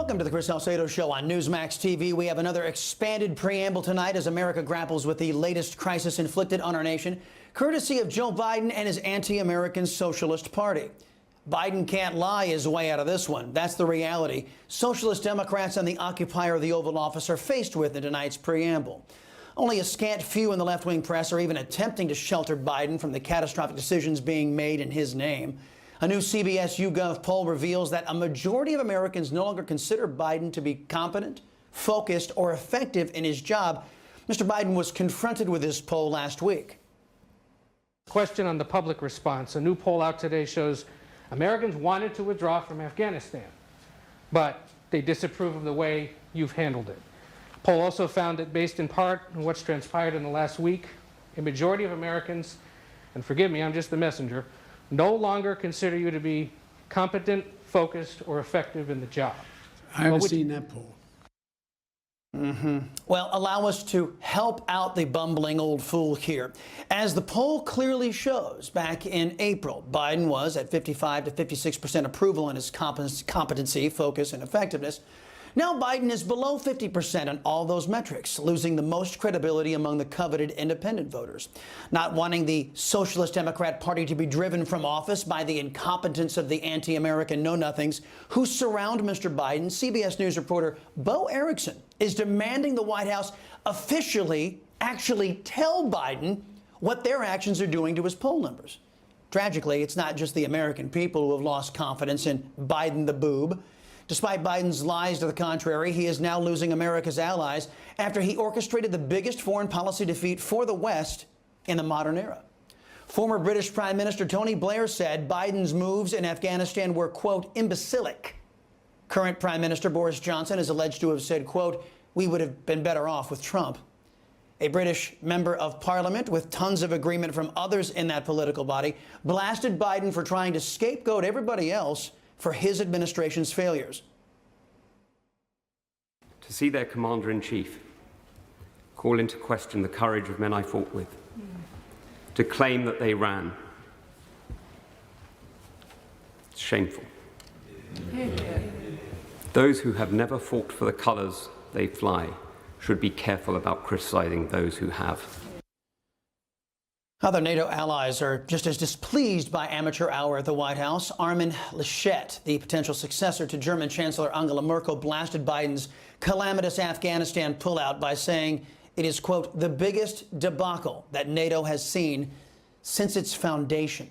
Welcome to the Chris Salcedo Show on Newsmax TV. We have another expanded preamble tonight as America grapples with the latest crisis inflicted on our nation, courtesy of Joe Biden and his anti-American Socialist Party. Biden can't lie his way out of this one. That's the reality Socialist Democrats and the occupier of the Oval Office are faced with in tonight's preamble. Only a scant few in the left-wing press are even attempting to shelter Biden from the catastrophic decisions being made in his name. A new CBS YouGov poll reveals that a majority of Americans no longer consider Biden to be competent, focused, or effective in his job. Mr. Biden was confronted with this poll last week. Question on the public response. A new poll out today shows Americans wanted to withdraw from Afghanistan, but they disapprove of the way you've handled it. The poll also found that based in part on what's transpired in the last week, a majority of Americans, and forgive me, I'm just the messenger, no longer consider you to be competent, focused, or effective in the job. I haven't seen that poll. Well, allow us to help out the bumbling old fool here. As the poll clearly shows, back in April, Biden was at 55 to 56% approval on his competency, focus, and effectiveness. Now Biden is below 50% on all those metrics, losing the most credibility among the coveted independent voters. Not wanting the Socialist Democrat Party to be driven from office by the incompetence of the anti-American know-nothings who surround Mr. Biden, CBS News reporter Bo Erickson is demanding the White House actually tell Biden what their actions are doing to his poll numbers. Tragically, it's not just the American people who have lost confidence in Biden the boob. Despite Biden's lies to the contrary, he is now losing America's allies after he orchestrated the biggest foreign policy defeat for the West in the modern era. Former British Prime Minister Tony Blair said Biden's moves in Afghanistan were, quote, imbecilic. Current Prime Minister Boris Johnson is alleged to have said, quote, we would have been better off with Trump. A British member of parliament with tons of agreement from others in that political body blasted Biden for trying to scapegoat everybody else for his administration's failures. To see their commander-in-chief call into question the courage of men I fought with, to claim that they ran. It's shameful. Those who have never fought for the colours they fly should be careful about criticising those who have. Other NATO allies are just as displeased by amateur hour at the White House. Armin Laschet, the potential successor to German Chancellor Angela Merkel, blasted Biden's calamitous Afghanistan pullout by saying it is, quote, the biggest debacle that NATO has seen since its foundation.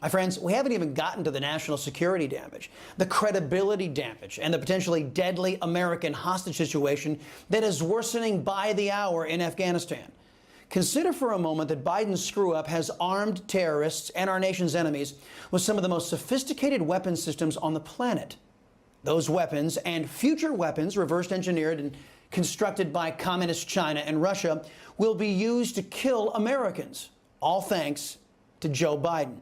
My friends, we haven't even gotten to the national security damage, the credibility damage, and the potentially deadly American hostage situation that is worsening by the hour in Afghanistan. Consider for a moment that Biden's screw-up has armed terrorists and our nation's enemies with some of the most sophisticated weapon systems on the planet. Those weapons and future weapons reverse engineered and constructed by communist China and Russia will be used to kill Americans, all thanks to Joe Biden.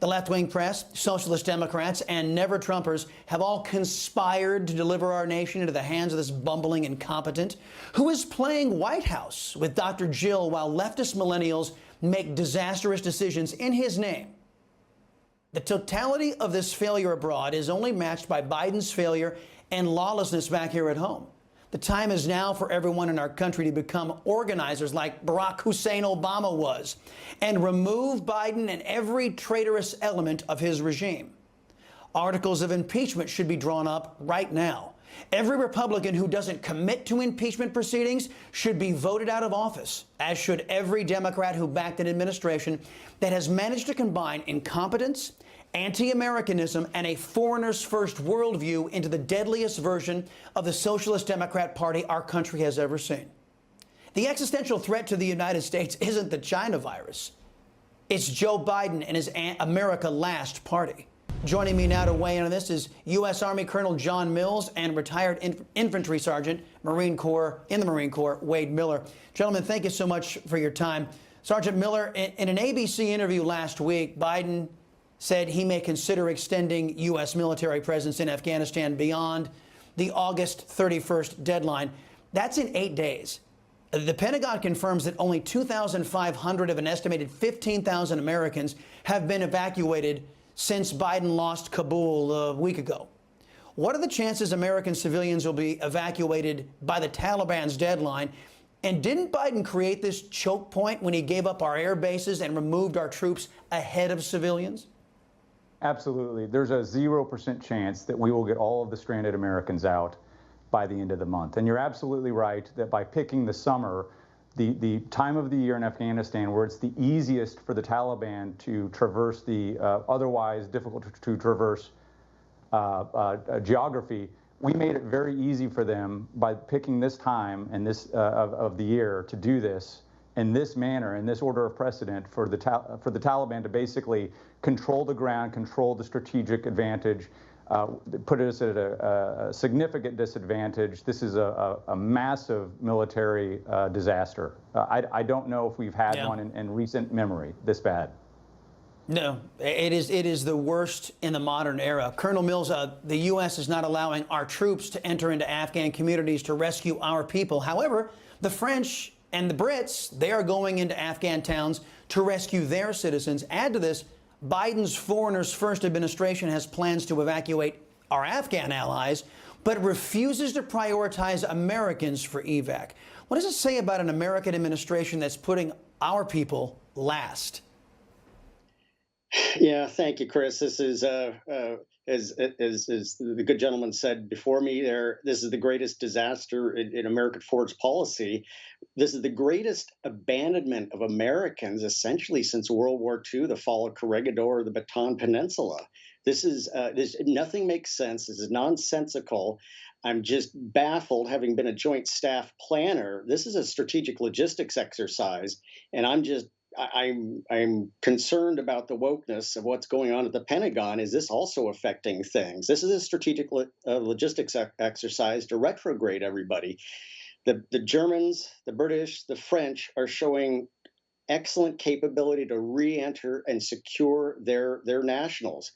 The left-wing press, Socialist Democrats, and never-Trumpers have all conspired to deliver our nation into the hands of this bumbling incompetent who is playing White House with Dr. Jill while leftist millennials make disastrous decisions in his name. The totality of this failure abroad is only matched by Biden's failure and lawlessness back here at home. The time is now for everyone in our country to become organizers like Barack Hussein Obama was and remove Biden and every traitorous element of his regime. Articles of impeachment should be drawn up right now. Every Republican who doesn't commit to impeachment proceedings should be voted out of office, as should every Democrat who backed an administration that has managed to combine incompetence, anti-Americanism, and a foreigners first worldview into the deadliest version of the Socialist Democrat Party our country has ever seen. The existential threat to the United States isn't the China virus. It's Joe Biden and his America Last party. Joining me now to weigh in on this is U.S. Army Colonel John Mills and retired Infantry Sergeant, Marine Corps, Wade Miller. Gentlemen, thank you so much for your time. Sergeant Miller, in an ABC interview last week, Biden said he may consider extending U.S. military presence in Afghanistan beyond the August 31st deadline. That's in 8 days. The Pentagon confirms that only 2,500 of an estimated 15,000 Americans have been evacuated since Biden lost Kabul a week ago. What are the chances American civilians will be evacuated by the Taliban's deadline? And didn't Biden create this choke point when he gave up our air bases and removed our troops ahead of civilians? Absolutely. There's a 0% chance that we will get all of the stranded Americans out by the end of the month. And you're absolutely right that by picking the summer, the time of the year in Afghanistan where it's the easiest for the Taliban to traverse the otherwise difficult to traverse geography, we made it very easy for them by picking this time and this of the year to do this in this manner, in this order of precedent for the Taliban to basically control the ground, control the strategic advantage, put us at a significant disadvantage. This is a massive military disaster. I don't know if we've had one in recent memory this bad. No, it is the worst in the modern era. Colonel Mills, the U.S. is not allowing our troops to enter into Afghan communities to rescue our people. However, the French and the Brits, they are going into Afghan towns to rescue their citizens. Add to this, Biden's Foreigners First administration has plans to evacuate our Afghan allies, but refuses to prioritize Americans for evac. What does it say about an American administration that's putting our people last? Yeah, thank you, Chris. This is, as the good gentleman said before me there, this is the greatest disaster in American foreign policy. This is the greatest abandonment of Americans, essentially, since World War II, the fall of Corregidor, the Bataan Peninsula. Nothing makes sense. This is nonsensical. I'm just baffled, having been a joint staff planner. This is a strategic logistics exercise, and I'm concerned about the wokeness of what's going on at the Pentagon. Is this also affecting things? This is a strategic logistics exercise to retrograde everybody. The Germans, the British, the French are showing excellent capability to re-enter and secure their nationals.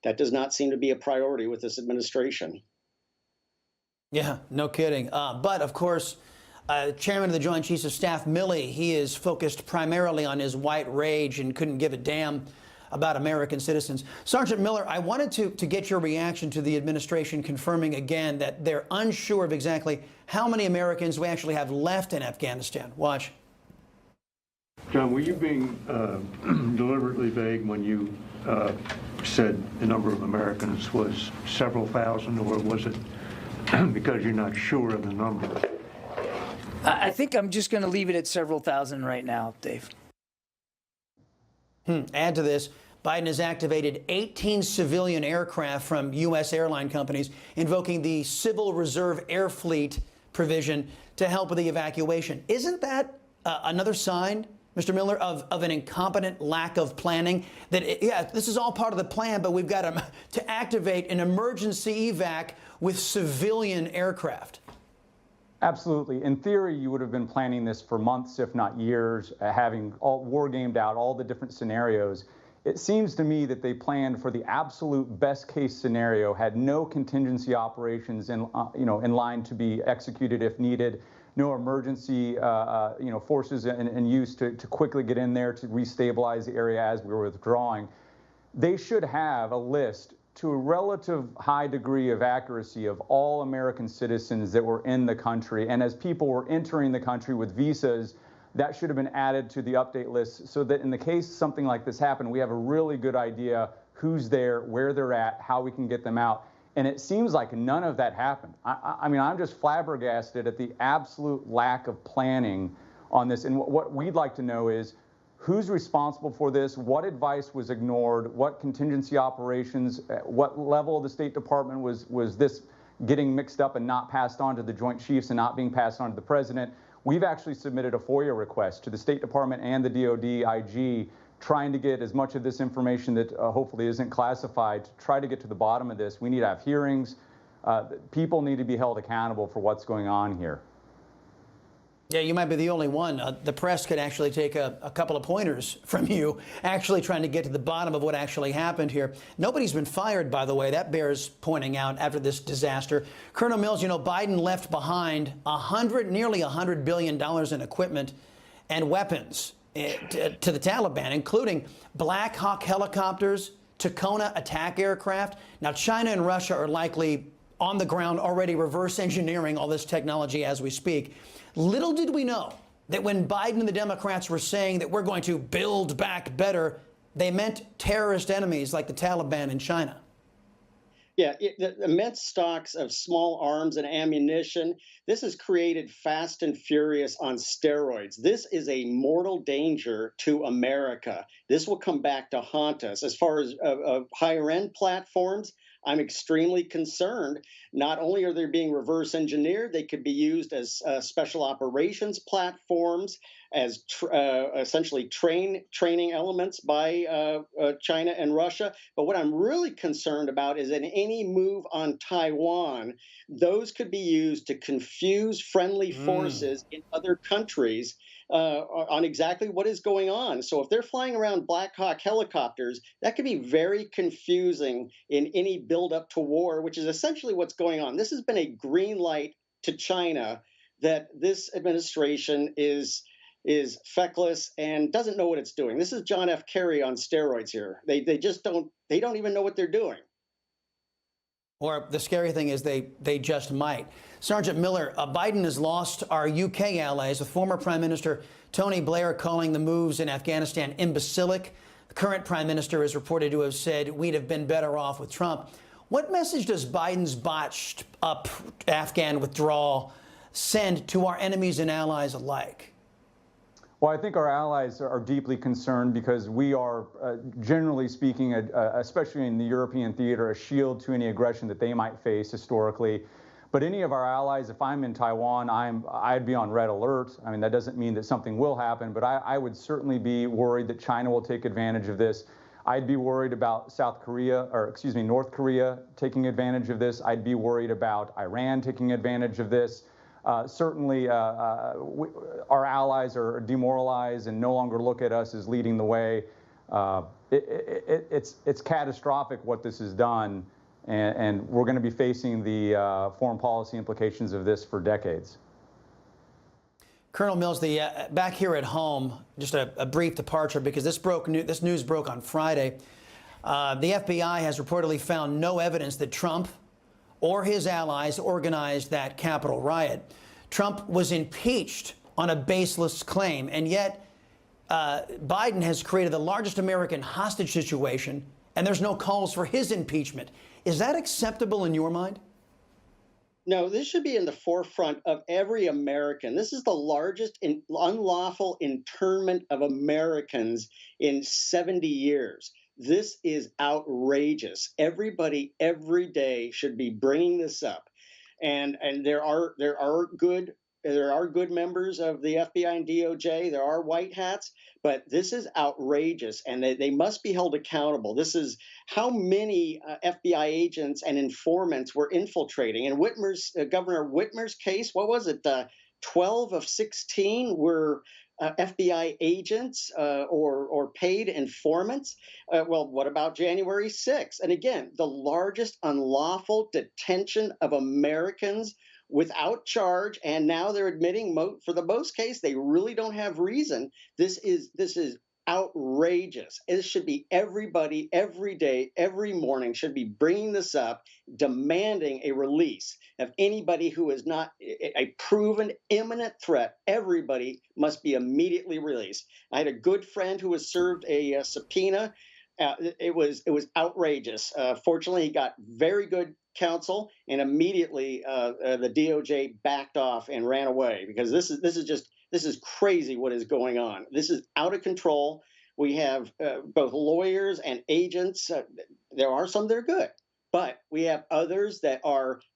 That does not seem to be a priority with this administration. Yeah, no kidding. But of course, Chairman of the Joint Chiefs of Staff, Milley, he is focused primarily on his white rage and couldn't give a damn about American citizens. Sergeant Miller, I wanted to get your reaction to the administration confirming again that they're unsure of exactly how many Americans we actually have left in Afghanistan. Watch. John, were you being deliberately vague when you said the number of Americans was several thousand, or was it because you're not sure of the number? I think I'm just going to leave it at several thousand right now, Dave. Add to this, Biden has activated 18 civilian aircraft from U.S. airline companies, invoking the Civil Reserve Air Fleet provision to help with the evacuation. Isn't that another sign, Mr. Miller, of an incompetent lack of planning? That, this is all part of the plan, but we've got to activate an emergency evac with civilian aircraft. Absolutely. In theory, you would have been planning this for months, if not years, having all war-gamed out all the different scenarios. It seems to me that they planned for the absolute best-case scenario, had no contingency operations in line to be executed if needed, no emergency forces in use to quickly get in there to restabilize the area as we were withdrawing. They should have a list to a relative high degree of accuracy of all American citizens that were in the country. And as people were entering the country with visas, that should have been added to the update list so that in the case something like this happened, we have a really good idea who's there, where they're at, how we can get them out. And it seems like none of that happened. I mean, I'm just flabbergasted at the absolute lack of planning on this. And what we'd like to know is, who's responsible for this? What advice was ignored? What contingency operations? What level of the State Department was this getting mixed up and not passed on to the Joint Chiefs and not being passed on to the President? We've actually submitted a FOIA request to the State Department and the DOD IG, trying to get as much of this information that hopefully isn't classified to try to get to the bottom of this. We need to have hearings. People need to be held accountable for what's going on here. Yeah, you might be the only one. The press could actually take a couple of pointers from you, actually trying to get to the bottom of what actually happened here. Nobody's been fired, by the way. That bears pointing out after this disaster. Colonel Mills, Biden left behind nearly $100 billion in equipment and weapons to the Taliban, including Black Hawk helicopters, Tacoma attack aircraft. Now, China and Russia are likely on the ground already reverse engineering all this technology as we speak. Little did we know that when Biden and the Democrats were saying that we're going to build back better, they meant terrorist enemies like the Taliban in China. Yeah, the immense stocks of small arms and ammunition. This has created Fast and Furious on steroids. This is a mortal danger to America. This will come back to haunt us. As far as higher end platforms, I'm extremely concerned. Not only are they being reverse engineered, they could be used as special operations platforms, as essentially training elements by China and Russia. But what I'm really concerned about is in any move on Taiwan, those could be used to confuse friendly forces in other countries on exactly what is going on. So if they're flying around Black Hawk helicopters, that could be very confusing in any buildup to war, which is essentially what's going on. This has been a green light to China that this administration is feckless and doesn't know what it's doing. This is John F. Kerry on steroids here. They don't even know what they're doing. Or the scary thing is they just might. Sergeant Miller, Biden has lost our UK allies, with former Prime Minister Tony Blair calling the moves in Afghanistan imbecilic. The current Prime Minister is reported to have said we'd have been better off with Trump. What message does Biden's botched up Afghan withdrawal send to our enemies and allies alike? Well, I think our allies are deeply concerned because we are, generally speaking, especially in the European theater, a shield to any aggression that they might face historically. But any of our allies, if I'm in Taiwan, I'd be on red alert. I mean, that doesn't mean that something will happen, but I would certainly be worried that China will take advantage of this. I'd be worried about North Korea taking advantage of this. I'd be worried about Iran taking advantage of this. Certainly, our allies are demoralized and no longer look at us as leading the way. It's catastrophic what this has done, and we're going to be facing the foreign policy implications of this for decades. Colonel Mills, back here at home, just a brief departure because this news broke on Friday. The FBI has reportedly found no evidence that Trump or his allies organized that Capitol riot. Trump was impeached on a baseless claim, and yet Biden has created the largest American hostage situation, and there's no calls for his impeachment. Is that acceptable in your mind? No, this should be in the forefront of every American. This is the largest unlawful internment of Americans in 70 years. This is outrageous. Everybody, every day, should be bringing this up, and there are good members of the FBI and DOJ. There are white hats, but this is outrageous, and they must be held accountable. This is how many FBI agents and informants were infiltrating. In Governor Whitmer's case, what was it? 12 of 16 were FBI agents or paid informants. Well, what about January 6th? And again, the largest unlawful detention of Americans without charge, and now they're admitting for the most case they really don't have reason. This is outrageous. It should be everybody, every day, every morning should be bringing this up, demanding a release of anybody who is not a proven imminent threat. Everybody must be immediately released. I had a good friend who was served a subpoena. It was outrageous. Fortunately, he got very good counsel, and immediately the DOJ backed off and ran away, because this is crazy what is going on. This is out of control. We have both lawyers and agents. There are some that are good, but we have others that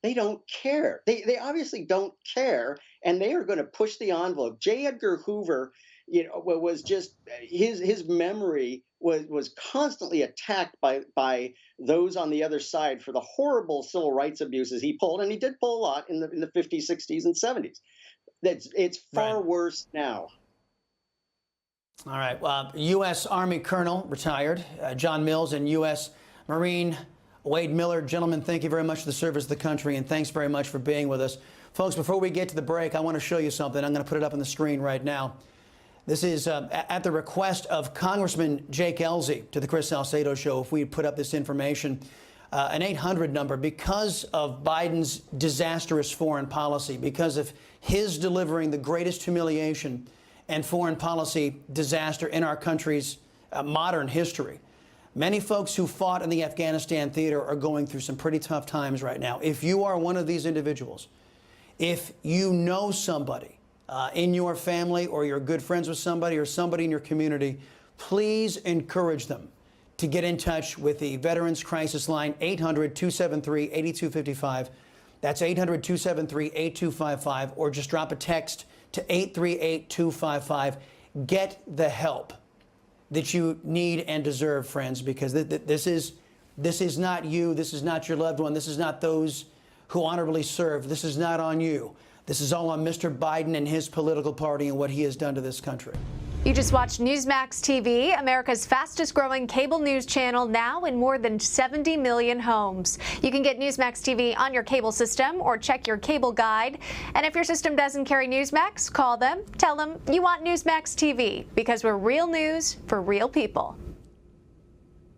they don't care. They obviously don't care, and they are going to push the envelope. J. Edgar Hoover, was just his memory was constantly attacked by those on the other side for the horrible civil rights abuses he pulled, and he did pull a lot in the 50s, 60s, and 70s. It's far worse now. All right. U.S. Army Colonel, retired, John Mills, and U.S. Marine Wade Miller. Gentlemen, thank you very much for the service of the country, and thanks very much for being with us. Folks, before we get to the break, I want to show you something. I'm going to put it up on the screen right now. This is at the request of Congressman Jake Ellzey to the Chris Salcedo Show. If we put up this information, an 800 number because of Biden's disastrous foreign policy, because of his delivering the greatest humiliation and foreign policy disaster in our country's modern history. Many folks who fought in the Afghanistan theater are going through some pretty tough times right now. If you are one of these individuals, if you know somebody in your family, or you're good friends with somebody, or somebody in your community, please encourage them to get in touch with the Veterans Crisis Line, 800-273-8255. That's 800-273-8255, or just drop a text to 838-255. Get the help that you need and deserve, friends, because this is not you, this is not your loved one, this is not those who honorably served. This is not on you. This is all on Mr. Biden and his political party and what he has done to this country. You just watched Newsmax TV, America's fastest growing cable news channel, now in more than 70 million homes. You can get Newsmax TV on your cable system or check your cable guide. And if your system doesn't carry Newsmax, call them, tell them you want Newsmax TV, because we're real news for real people.